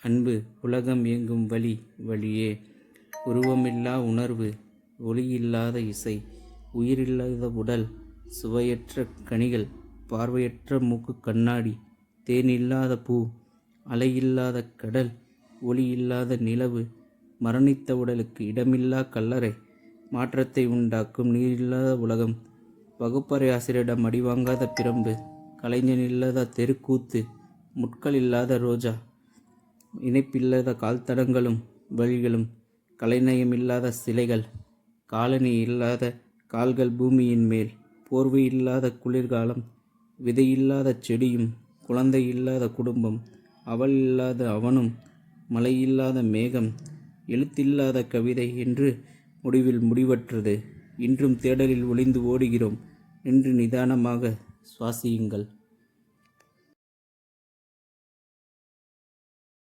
அன்பு உலகம் இயங்கும் வழியே. உருவமில்லா உணர்வு, ஒளியில்லாத இசை, உயிரில்லாத உடல், சுவையற்ற கனிகள், பார்வையற்ற மூக்கு கண்ணாடி, தேனில்லாத பூ, அலையில்லாத கடல், ஒளியில்லாத நிலவு, மரணித்த உடலுக்கு இடமில்லா கல்லறை, மாற்றத்தை உண்டாக்கும் நீரில்லாத உலகம், வகுப்பறை ஆசிரியரிடம் அடிவாங்காத பிரம்பு, கலைஞனில்லாத தெருக்கூத்து, முட்கள் இல்லாத ரோஜா, இணைப்பில்லாத கால்தடங்களும் வழிகளும், கலைநயமில்லாத சிலைகள், காலணி இல்லாத கால்கள் பூமியின் மேல், போர்வை இல்லாத குளிர்காலம், விதையில்லாத செடியும், குழந்தை இல்லாத குடும்பம், அவள் இல்லாத அவனும், மழையில்லாத மேகம், எழுத்தில்லாத கவிதை என்று முடிவில் முடிவற்றது. இன்றும் தேடலில் ஒளிந்து ஓடுகிறோம். நின்று நிதானமாக சுவாசியுங்கள்.